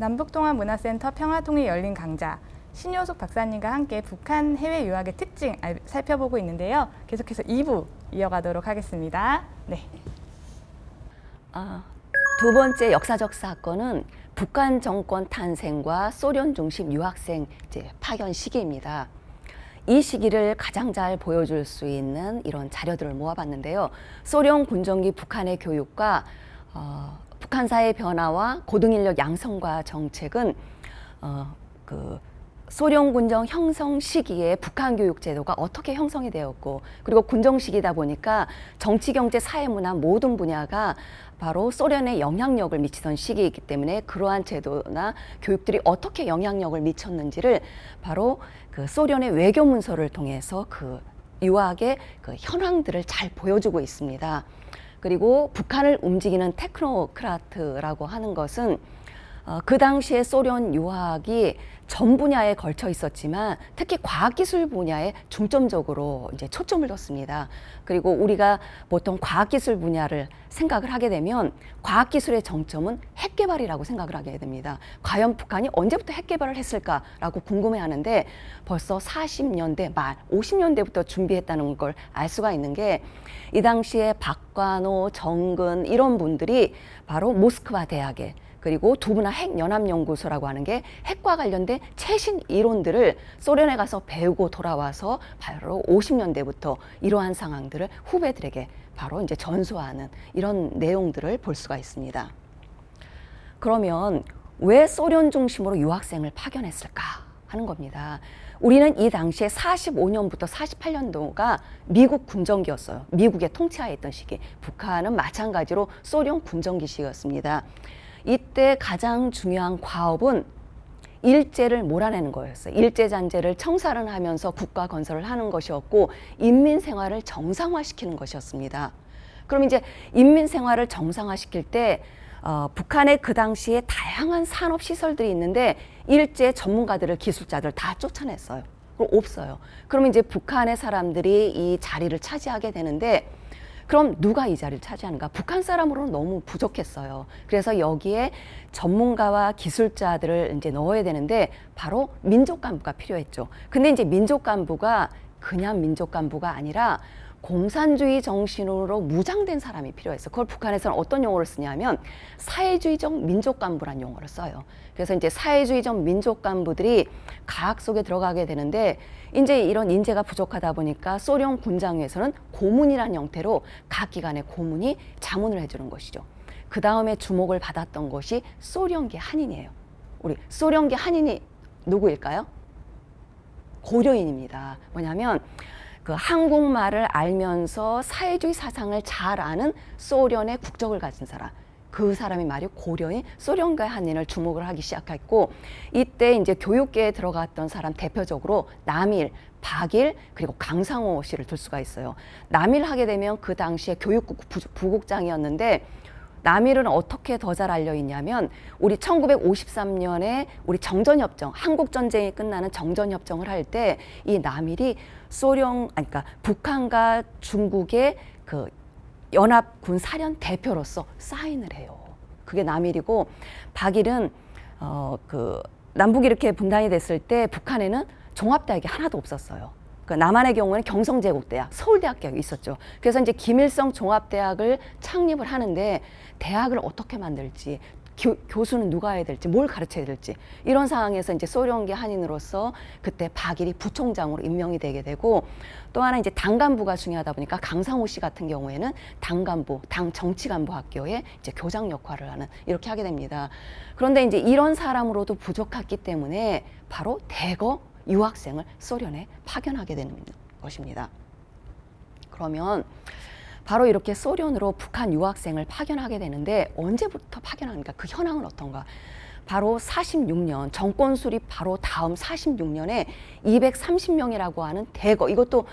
남북통합문화센터 평화통일 열린 강좌 신효숙 박사님과 함께 북한 해외 유학의 특징 살펴보고 있는데요. 계속해서 2부 이어가도록 하겠습니다. 네. 두 번째 역사적 사건은 북한 정권 탄생과 소련 중심 유학생 파견 시기입니다. 이 시기를 가장 잘 보여줄 수 있는 이런 자료들을 모아봤는데요. 소련 군정기 북한의 교육과 북한사의 변화와 고등인력 양성과 정책은 소련 군정 형성 시기에 북한 교육 제도가 어떻게 형성이 되었고, 그리고 군정 시기다 보니까 정치, 경제, 사회, 문화 모든 분야가 바로 소련에 영향력을 미치던 시기이기 때문에 그러한 제도나 교육들이 어떻게 영향력을 미쳤는지를 바로 그 소련의 외교 문서를 통해서 그 유학의 그 현황들을 잘 보여주고 있습니다. 그리고 북한을 움직이는 테크노크라트라고 하는 것은 그 당시에 소련 유학이 전 분야에 걸쳐 있었지만 특히 과학기술 분야에 중점적으로 이제 초점을 뒀습니다. 그리고 우리가 보통 과학기술 분야를 생각을 하게 되면 과학기술의 정점은 핵개발이라고 생각을 하게 됩니다. 과연 북한이 언제부터 핵개발을 했을까라고 궁금해하는데 벌써 40년대 말, 50년대부터 준비했다는 걸 알 수가 있는 게 이 당시에 박관호, 정근 이런 분들이 바로 모스크바 대학에 그리고 두부나 핵연합연구소라고 하는 게 핵과 관련된 최신 이론들을 소련에 가서 배우고 돌아와서 바로 50년대부터 이러한 상황들을 후배들에게 바로 이제 전수하는 이런 내용들을 볼 수가 있습니다. 그러면 왜 소련 중심으로 유학생을 파견했을까 하는 겁니다. 우리는 이 당시에 45년부터 48년도가 미국 군정기였어요. 미국의 통치하에 있던 시기. 북한은 마찬가지로 소련 군정기 시기였습니다. 이때 가장 중요한 과업은 일제를 몰아내는 거였어요. 일제잔재를 청산을 하면서 국가 건설을 하는 것이었고 인민 생활을 정상화시키는 것이었습니다. 그럼 이제 인민 생활을 정상화시킬 때 북한에 그 당시에 다양한 산업 시설들이 있는데 일제 전문가들을 기술자들 다 쫓아냈어요. 그럼 없어요. 그러면 이제 북한의 사람들이 이 자리를 차지하게 되는데 그럼 누가 이 자리를 차지하는가? 북한 사람으로는 너무 부족했어요. 그래서 여기에 전문가와 기술자들을 이제 넣어야 되는데 바로 민족 간부가 필요했죠. 근데 이제 민족 간부가 그냥 민족 간부가 아니라 공산주의 정신으로 무장된 사람이 필요했어요. 그걸 북한에서는 어떤 용어를 쓰냐면 사회주의적 민족 간부란 용어를 써요. 그래서 이제 사회주의적 민족 간부들이 가학 속에 들어가게 되는데 이제 이런 인재가 부족하다 보니까 소련 군장에서는 고문이라는 형태로 각 기관의 고문이 자문을 해주는 것이죠. 그 다음에 주목을 받았던 것이 소련계 한인이에요. 우리 소련계 한인이 누구일까요? 고려인입니다. 뭐냐면 그 한국말을 알면서 사회주의 사상을 잘 아는 소련의 국적을 가진 사람. 그 사람이 말이 고려인 소련과 한인을 주목을 하기 시작했고 이때 이제 교육계에 들어갔던 사람 대표적으로 남일, 박일 그리고 강상호 씨를 들 수가 있어요. 남일 하게 되면 그 당시에 교육국 부국장이었는데 남일은 어떻게 더 잘 알려 있냐면 우리 1953년에 우리 정전협정, 한국전쟁이 끝나는 정전협정을 할 때 이 남일이 그러니까 북한과 중국의 그 연합군 사련 대표로서 사인을 해요. 그게 남일이고 박일은 그 남북이 이렇게 분단이 됐을 때 북한에는 종합대학이 하나도 없었어요. 남한의 경우에는 경성제국대학, 서울대학교가 있었죠. 그래서 이제 김일성 종합대학을 창립을 하는데 대학을 어떻게 만들지, 교수는 누가 해야 될지, 뭘 가르쳐야 될지 이런 상황에서 이제 소련계 한인으로서 그때 박일이 부총장으로 임명이 되게 되고 또 하나 이제 당 간부가 중요하다 보니까 강상호 씨 같은 경우에는 당 간부, 당 정치간부 학교에 이제 교장 역할을 하는 이렇게 하게 됩니다. 그런데 이제 이런 사람으로도 부족했기 때문에 바로 대거 유학생을 소련에 파견하게 되는 것입니다. 그러면 바로 이렇게 소련으로 북한 유학생을 파견하게 되는데 언제부터 파견하는가? 그 현황은 어떤가? 바로 46년 정권 수립 바로 다음 46년에 230명이라고 하는 대거 이것도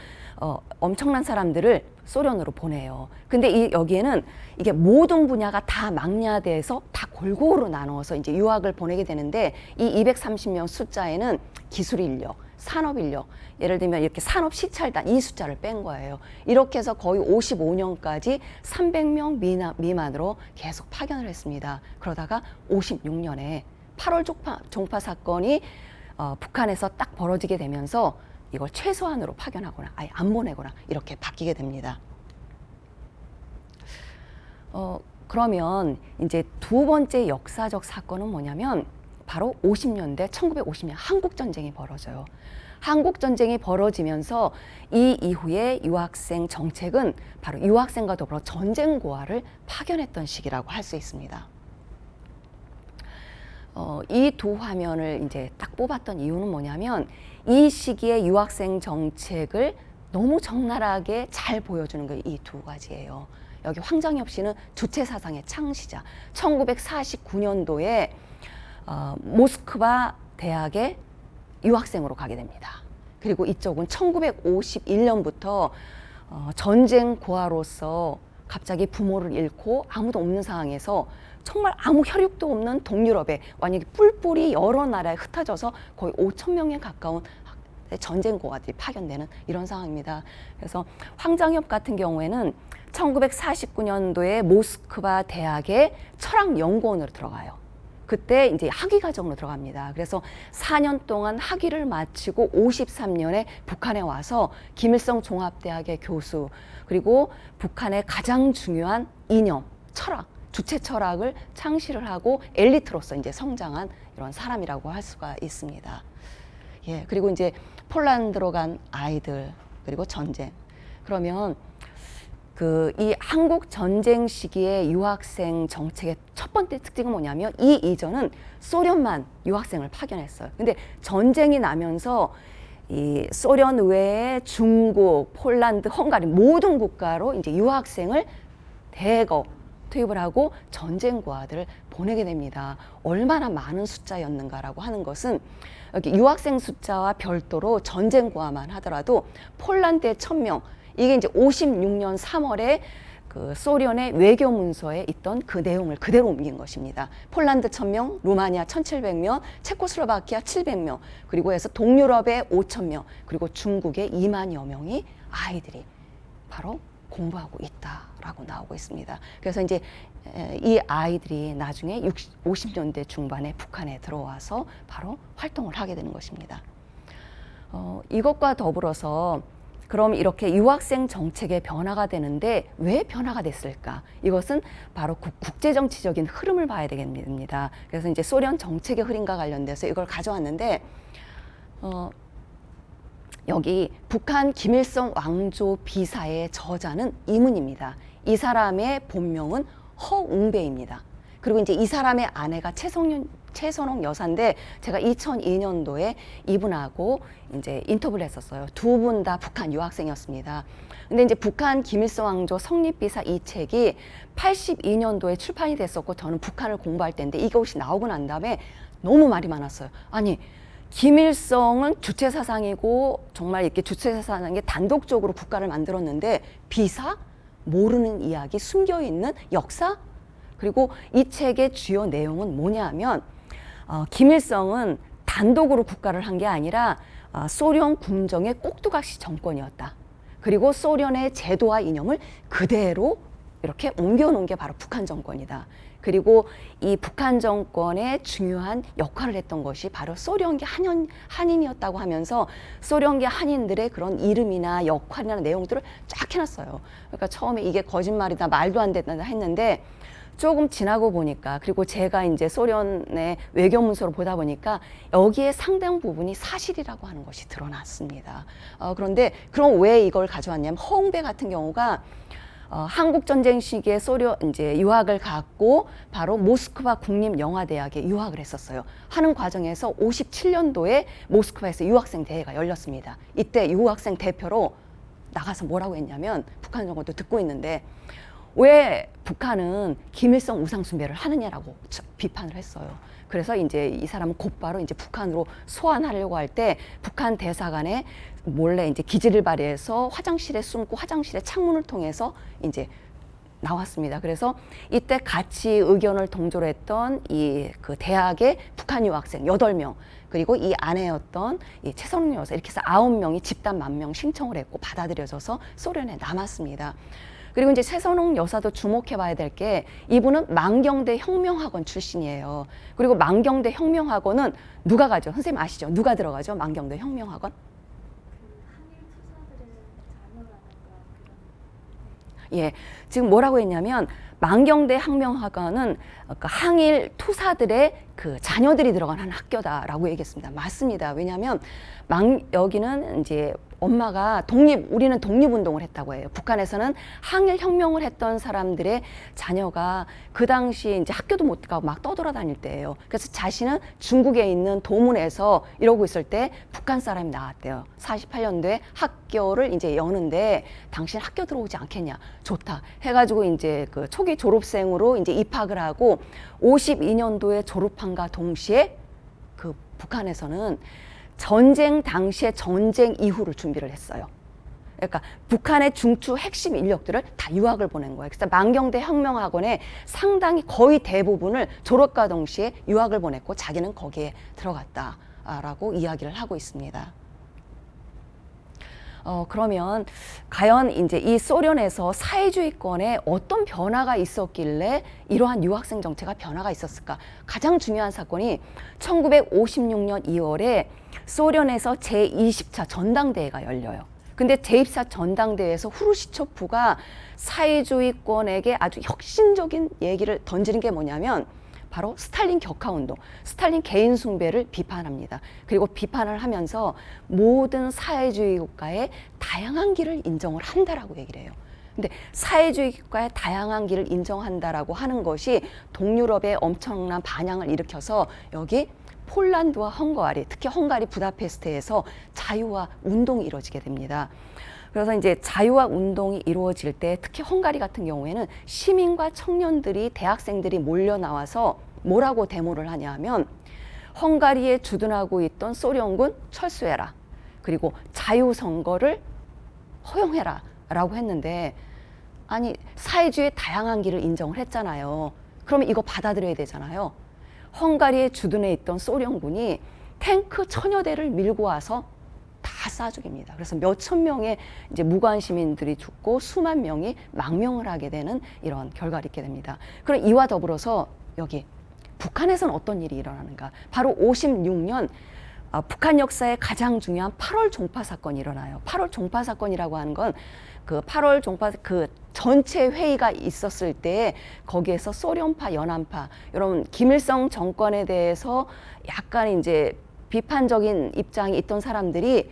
엄청난 사람들을 소련으로 보내요. 근데 여기에는 이게 모든 분야가 다 망라돼서 다 골고루 나눠서 이제 유학을 보내게 되는데 이 230명 숫자에는 기술 인력, 산업 인력, 예를 들면 이렇게 산업 시찰단 이 숫자를 뺀 거예요. 이렇게 해서 거의 55년까지 300명 미만으로 계속 파견을 했습니다. 그러다가 56년에 8월 종파 사건이 북한에서 딱 벌어지게 되면서 이걸 최소한으로 파견하거나 아예 안 보내거나 이렇게 바뀌게 됩니다. 그러면 이제 두 번째 역사적 사건은 뭐냐면 바로 50년대 1950년 한국전쟁이 벌어져요. 한국전쟁이 벌어지면서 이 이후에 유학생 정책은 바로 유학생과 더불어 전쟁고아를 파견했던 시기라고 할 수 있습니다. 이 두 화면을 이제 딱 뽑았던 이유는 뭐냐면 이 시기에 유학생 정책을 너무 적나라하게 잘 보여주는 게 이 두 가지예요. 여기 황정엽 씨는 주체 사상의 창시자. 1949년도에 모스크바 대학에 유학생으로 가게 됩니다. 그리고 이쪽은 1951년부터 전쟁 고아로서 갑자기 부모를 잃고 아무도 없는 상황에서 정말 아무 혈육도 없는 동유럽에 만약에 뿔뿔이 여러 나라에 흩어져서 거의 5천 명에 가까운 전쟁 고아들이 파견되는 이런 상황입니다. 그래서 황정엽 같은 경우에는 1949년도에 모스크바 대학의 철학연구원으로 들어가요. 그때 이제 학위 과정으로 들어갑니다. 그래서 4년 동안 학위를 마치고 53년에 북한에 와서 김일성 종합대학의 교수, 그리고 북한의 가장 중요한 이념, 철학, 주체 철학을 창시를 하고 엘리트로서 이제 성장한 이런 사람이라고 할 수가 있습니다. 예, 그리고 이제 폴란드로 간 아이들, 그리고 전쟁. 그러면 이 한국 전쟁 시기의 유학생 정책의 첫 번째 특징은 뭐냐면 이 이전은 소련만 유학생을 파견했어요. 근데 전쟁이 나면서 이 소련 외에 중국, 폴란드, 헝가리 모든 국가로 이제 유학생을 대거 투입을 하고 전쟁 고아들을 보내게 됩니다. 얼마나 많은 숫자였는가라고 하는 것은 여기 유학생 숫자와 별도로 전쟁 고아만 하더라도 폴란드에 1,000명, 이게 이제 56년 3월에 그 소련의 외교 문서에 있던 그 내용을 그대로 옮긴 것입니다. 폴란드 1,000명, 루마니아 1,700명, 체코슬로바키아 700명, 그리고 해서 동유럽에 5,000명, 그리고 중국에 2만여 명이 아이들이 바로 공부하고 있다라고 나오고 있습니다. 그래서 이제 이 아이들이 나중에 50년대 중반에 북한에 들어와서 바로 활동을 하게 되는 것입니다. 이것과 더불어서 그럼 이렇게 유학생 정책의 변화가 되는데 왜 변화가 됐을까? 이것은 바로 국제정치적인 흐름을 봐야 되겠습니다. 그래서 이제 소련 정책의 흐름과 관련돼서 이걸 가져왔는데 여기 북한 김일성 왕조 비사의 저자는 이문입니다. 이 사람의 본명은 허웅배입니다. 그리고 이제 이 사람의 아내가 최선홍 여사인데 제가 2002년도에 이분하고 이제 인터뷰를 했었어요. 두 분 다 북한 유학생이었습니다. 근데 이제 북한 김일성 왕조 성립비사 이 책이 82년도에 출판이 됐었고 저는 북한을 공부할 때인데 이것이 나오고 난 다음에 너무 말이 많았어요. 아니 김일성은 주체 사상이고 정말 이렇게 주체 사상에 단독적으로 국가를 만들었는데 비사? 모르는 이야기, 숨겨 있는 역사? 그리고 이 책의 주요 내용은 뭐냐 하면 김일성은 단독으로 국가를 한 게 아니라 소련 궁정의 꼭두각시 정권이었다. 그리고 소련의 제도와 이념을 그대로 이렇게 옮겨놓은 게 바로 북한 정권이다. 그리고 이 북한 정권의 중요한 역할을 했던 것이 바로 소련계 한인이었다고 하면서 소련계 한인들의 그런 이름이나 역할이나 내용들을 쫙 해놨어요. 그러니까 처음에 이게 거짓말이다, 말도 안 된다 했는데 조금 지나고 보니까, 그리고 제가 이제 소련의 외교 문서를 보다 보니까 여기에 상당 부분이 사실이라고 하는 것이 드러났습니다. 그런데 그럼 왜 이걸 가져왔냐면 허웅배 같은 경우가 한국 전쟁 시기에 소련 이제 유학을 갔고 바로 모스크바 국립영화대학에 유학을 했었어요. 하는 과정에서 57년도에 모스크바에서 유학생 대회가 열렸습니다. 이때 유학생 대표로 나가서 뭐라고 했냐면 북한 정권도 듣고 있는데 왜 북한은 김일성 우상 숭배를 하느냐라고 비판을 했어요. 그래서 이제 이 사람은 곧바로 이제 북한으로 소환하려고 할 때 북한 대사관에 몰래 이제 기지를 발휘해서 화장실에 숨고 화장실의 창문을 통해서 이제 나왔습니다. 그래서 이때 같이 의견을 동조로 했던 이 그 대학의 북한 유학생 8명, 그리고 이 아내였던 이 최선웅 여사, 이렇게 해서 9명이 집단 만명 신청을 했고 받아들여져서 소련에 남았습니다. 그리고 이제 최선홍 여사도 주목해봐야 될 게 이분은 만경대 혁명학원 출신이에요. 그리고 만경대 혁명학원은 누가 가죠? 선생님 아시죠? 누가 들어가죠? 만경대 혁명학원? 예, 지금 뭐라고 했냐면 만경대 혁명학원은 항일 투사들의 그 자녀들이 들어간 한 학교다라고 얘기했습니다. 맞습니다. 왜냐하면 여기는 이제 엄마가 우리는 독립운동을 했다고 해요. 북한에서는 항일 혁명을 했던 사람들의 자녀가 그 당시에 이제 학교도 못 가고 막 떠돌아다닐 때예요. 그래서 자신은 중국에 있는 도문에서 이러고 있을 때 북한 사람이 나왔대요. 48년도에 학교를 이제 여는데 당신 학교 들어오지 않겠냐? 좋다. 해가지고 이제 그 초기 졸업생으로 이제 입학을 하고 52년도에 졸업한과 동시에 그 북한에서는 전쟁 당시에 전쟁 이후를 준비를 했어요. 그러니까 북한의 중추 핵심 인력들을 다 유학을 보낸 거예요. 그래서 만경대 혁명학원에 상당히 거의 대부분을 졸업과 동시에 유학을 보냈고 자기는 거기에 들어갔다라고 이야기를 하고 있습니다. 그러면 과연 이제 이 소련에서 사회주의권에 어떤 변화가 있었길래 이러한 유학생 정책가 변화가 있었을까? 가장 중요한 사건이 1956년 2월에 소련에서 제20차 전당대회가 열려요. 근데 제20차 전당대회에서 후르시초프가 사회주의권에게 아주 혁신적인 얘기를 던지는 게 뭐냐면 바로 스탈린 격하운동, 스탈린 개인 숭배를 비판합니다. 그리고 비판을 하면서 모든 사회주의 국가의 다양한 길을 인정을 한다라고 얘기를 해요. 근데 사회주의 국가의 다양한 길을 인정한다라고 하는 것이 동유럽에 엄청난 반향을 일으켜서 여기 폴란드와 헝가리, 특히 헝가리 부다페스트에서 자유화 운동이 이루어지게 됩니다. 그래서 이제 자유화 운동이 이루어질 때 특히 헝가리 같은 경우에는 시민과 청년들이 대학생들이 몰려 나와서 뭐라고 데모를 하냐 하면 헝가리에 주둔하고 있던 소련군 철수해라. 그리고 자유선거를 허용해라 라고 했는데 아니 사회주의의 다양한 길을 인정을 했잖아요. 그러면 이거 받아들여야 되잖아요. 헝가리에 주둔해 있던 소련군이 탱크 1000여 대를 밀고 와서 다 쏴 죽입니다. 그래서 몇천 명의 이제 무관 시민들이 죽고 수만 명이 망명을 하게 되는 이런 결과를 있게 됩니다. 그럼 이와 더불어서 여기 북한에서는 어떤 일이 일어나는가? 바로 56년 북한 역사의 가장 중요한 8월 종파 사건이 일어나요. 8월 종파 사건이라고 하는 건 그 8월 종파 그 전체 회의가 있었을 때 거기에서 소련파, 연안파 이런 김일성 정권에 대해서 약간 이제 비판적인 입장이 있던 사람들이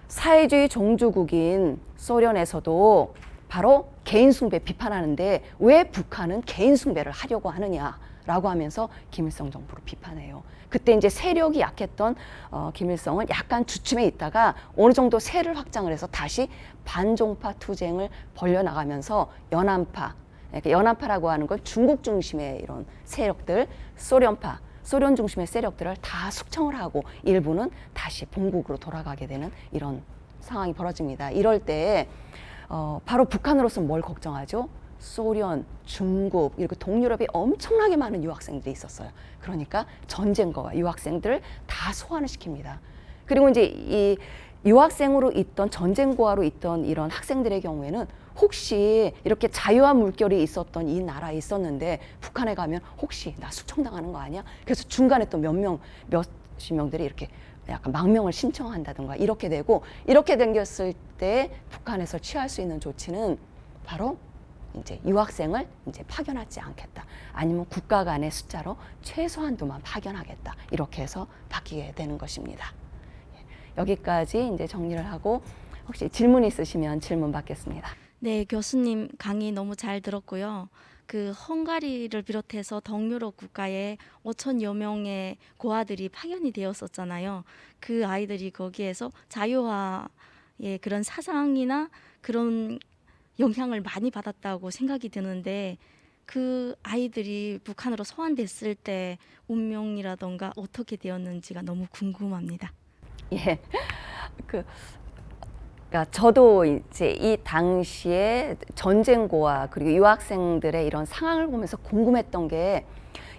사회주의 종주국인 소련에서도 바로 개인 숭배 비판하는데 왜 북한은 개인 숭배를 하려고 하느냐라고 하면서 김일성 정부를 비판해요. 그때 이제 세력이 약했던 김일성은 약간 주춤해 있다가 어느 정도 세를 확장을 해서 다시 반종파 투쟁을 벌려나가면서 연안파, 그러니까 연안파라고 하는 건 중국 중심의 이런 세력들, 소련파, 소련 중심의 세력들을 다 숙청을 하고 일부는 다시 본국으로 돌아가게 되는 이런 상황이 벌어집니다. 이럴 때 바로 북한으로서는 뭘 걱정하죠? 소련, 중국, 이렇게 동유럽에 엄청나게 많은 유학생들이 있었어요. 그러니까 전쟁거와 유학생들을 다 소환을 시킵니다. 그리고 이제 이 유학생으로 있던 전쟁고아로 있던 이런 학생들의 경우에는 혹시 이렇게 자유화 물결이 있었던 이 나라에 있었는데 북한에 가면 혹시 나 숙청당하는 거 아니야? 그래서 중간에 또 몇십 명들이 이렇게 약간 망명을 신청한다든가 이렇게 되고 이렇게 생겼을 때 북한에서 취할 수 있는 조치는 바로 이제 유학생을 이제 파견하지 않겠다. 아니면 국가 간의 숫자로 최소한도만 파견하겠다. 이렇게 해서 바뀌게 되는 것입니다. 여기까지 이제 정리를 하고 혹시 질문 있으시면 질문 받겠습니다. 네, 교수님 강의 너무 잘 들었고요. 그 헝가리를 비롯해서 동유럽 국가에 5천여 명의 고아들이 파견이 되었었잖아요. 그 아이들이 거기에서 자유화의 그런 사상이나 그런 영향을 많이 받았다고 생각이 드는데 그 아이들이 북한으로 소환됐을 때 운명이라던가 어떻게 되었는지가 너무 궁금합니다. 예, 그러니까 저도 이제 이 당시에 전쟁고아 그리고 유학생들의 이런 상황을 보면서 궁금했던 게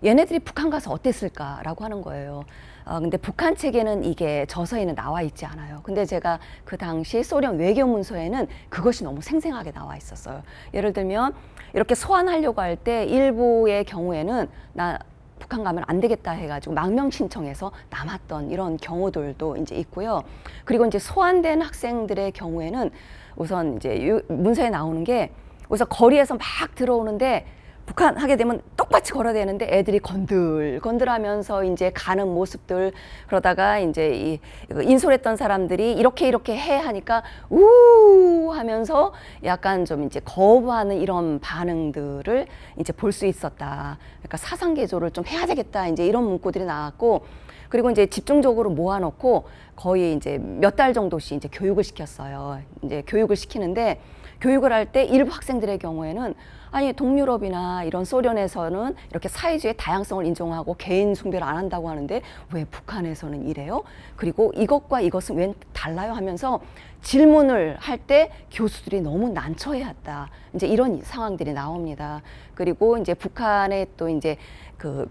얘네들이 북한 가서 어땠을까라고 하는 거예요. 근데 북한 책에는 이게 저서에는 나와 있지 않아요. 근데 제가 그 당시 소련 외교문서에는 그것이 너무 생생하게 나와 있었어요. 예를 들면 이렇게 소환하려고 할 때 일부의 경우에는 나 북한 가면 안 되겠다 해가지고 망명 신청해서 남았던 이런 경우들도 이제 있고요. 그리고 이제 소환된 학생들의 경우에는 우선 이제 문서에 나오는 게 우선 거리에서 막 들어오는데 북한 하게 되면 똑같이 걸어야 되는데 애들이 건들하면서 이제 가는 모습들, 그러다가 이제 이 인솔했던 사람들이 이렇게 해 하니까 우 하면서 약간 좀 이제 거부하는 이런 반응들을 이제 볼 수 있었다. 그러니까 사상 개조를 좀 해야 되겠다. 이제 이런 문구들이 나왔고, 그리고 이제 집중적으로 모아놓고 거의 이제 몇 달 정도씩 이제 교육을 시켰어요. 이제 교육을 시키는데, 교육을 할 때 일부 학생들의 경우에는 아니 동유럽이나 이런 소련에서는 이렇게 사회주의 다양성을 인정하고 개인 숭배를 안 한다고 하는데 왜 북한에서는 이래요? 그리고 이것과 이것은 왜 달라요? 하면서 질문을 할 때 교수들이 너무 난처해했다. 이제 이런 상황들이 나옵니다. 그리고 이제 북한의 또 이제 그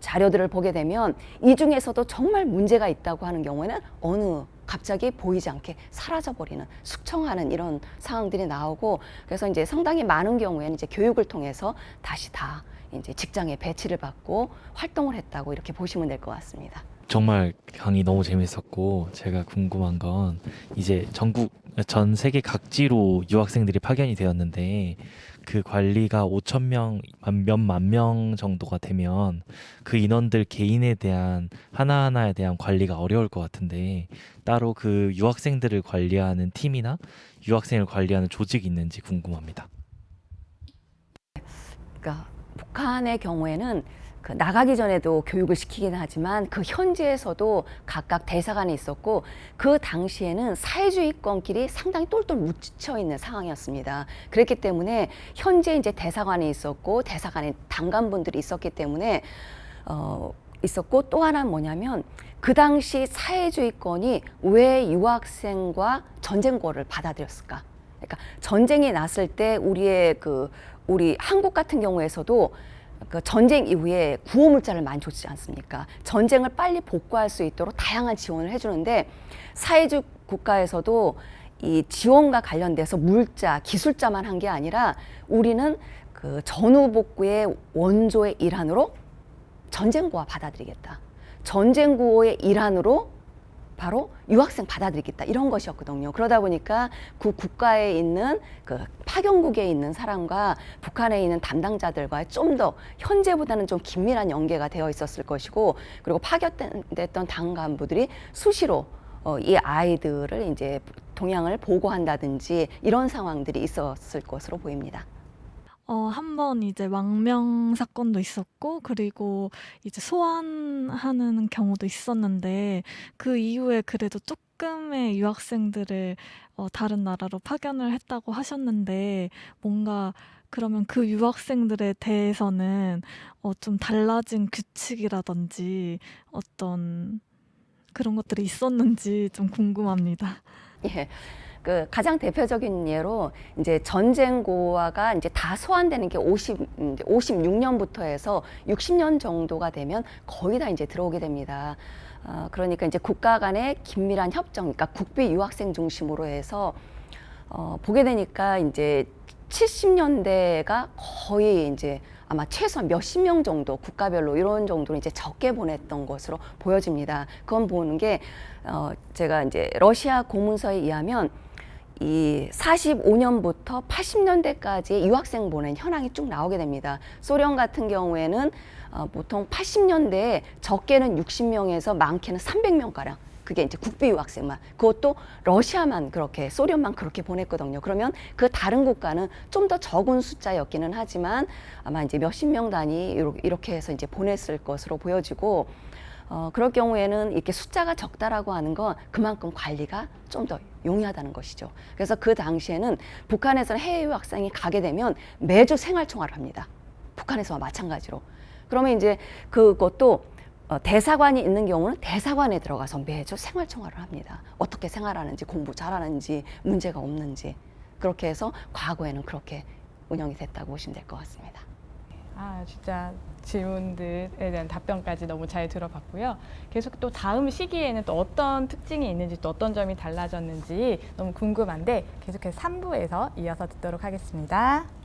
자료들을 보게 되면 이 중에서도 정말 문제가 있다고 하는 경우에는 갑자기 보이지 않게 사라져버리는, 숙청하는 이런 상황들이 나오고, 그래서 이제 상당히 많은 경우에는 이제 교육을 통해서 다시 다 이제 직장에 배치를 받고 활동을 했다고 이렇게 보시면 될 것 같습니다. 정말 강의 너무 재밌었고, 제가 궁금한 건 이제 전 세계 각지로 유학생들이 파견이 되었는데 그 관리가 5,000명, 몇만 명 정도가 되면 그 인원들 개인에 대한 하나하나에 대한 관리가 어려울 것 같은데, 따로 그 유학생들을 관리하는 팀이나 유학생을 관리하는 조직이 있는지 궁금합니다. 그러니까 북한의 경우에는 나가기 전에도 교육을 시키긴 하지만 그 현지에서도 각각 대사관이 있었고, 그 당시에는 사회주의권끼리 상당히 똘똘 묻혀 있는 상황이었습니다. 그렇기 때문에 현지에 이제 대사관이 있었고 대사관에 당간분들이 있었기 때문에 있었고, 또 하나는 뭐냐면 그 당시 사회주의권이 왜 유학생과 전쟁고를 받아들였을까? 그러니까 전쟁이 났을 때 우리 한국 같은 경우에서도 그 전쟁 이후에 구호물자를 많이 줬지 않습니까? 전쟁을 빨리 복구할 수 있도록 다양한 지원을 해주는데, 사회주의 국가에서도 이 지원과 관련돼서 물자, 기술자만 한 게 아니라 우리는 그 전후 복구의 원조의 일환으로 전쟁고와 받아들이겠다. 전쟁고의 일환으로 바로 유학생 받아들이겠다, 이런 것이었거든요. 그러다 보니까 그 국가에 있는 그 파견국에 있는 사람과 북한에 있는 담당자들과 좀 더 현재보다는 좀 긴밀한 연계가 되어 있었을 것이고, 그리고 파견됐던 당 간부들이 수시로 이 아이들을 이제 동향을 보고한다든지 이런 상황들이 있었을 것으로 보입니다. 한 번 이제 망명 사건도 있었고, 그리고 이제 소환하는 경우도 있었는데, 그 이후에 그래도 조금의 유학생들을 다른 나라로 파견을 했다고 하셨는데, 뭔가 그러면 그 유학생들에 대해서는 좀 달라진 규칙이라든지 어떤 그런 것들이 있었는지 좀 궁금합니다. 예. 그 가장 대표적인 예로 이제 전쟁고아가 이제 다 소환되는 게 56년부터 해서 60년 정도가 되면 거의 다 이제 들어오게 됩니다. 그러니까 이제 국가 간의 긴밀한 협정, 그러니까 국비 유학생 중심으로 해서 보게 되니까 이제 70년대가 거의 이제 아마 최소한 몇십 명 정도 국가별로 이런 정도로 이제 적게 보냈던 것으로 보여집니다. 그건 보는 게 제가 이제 러시아 고문서에 의하면 이 45년부터 80년대까지 유학생 보낸 현황이 쭉 나오게 됩니다. 소련 같은 경우에는 보통 80년대에 적게는 60명에서 많게는 300명가량, 그게 이제 국비 유학생만, 그것도 러시아만 그렇게, 소련만 그렇게 보냈거든요. 그러면 그 다른 국가는 좀 더 적은 숫자였기는 하지만 아마 이제 몇십 명 단위 이렇게 해서 이제 보냈을 것으로 보여지고, 그럴 경우에는 이렇게 숫자가 적다라고 하는 건 그만큼 관리가 좀 더 용이하다는 것이죠. 그래서 그 당시에는 북한에서는 해외 유학생이 가게 되면 매주 생활총화를 합니다. 북한에서와 마찬가지로. 그러면 이제 그것도 대사관이 있는 경우는 대사관에 들어가서 매주 생활총화를 합니다. 어떻게 생활하는지, 공부 잘하는지, 문제가 없는지. 그렇게 해서 과거에는 그렇게 운영이 됐다고 보시면 될 것 같습니다. 진짜 질문들에 대한 답변까지 너무 잘 들어봤고요. 계속 또 다음 시기에는 또 어떤 특징이 있는지 또 어떤 점이 달라졌는지 너무 궁금한데 계속해서 3부에서 이어서 듣도록 하겠습니다.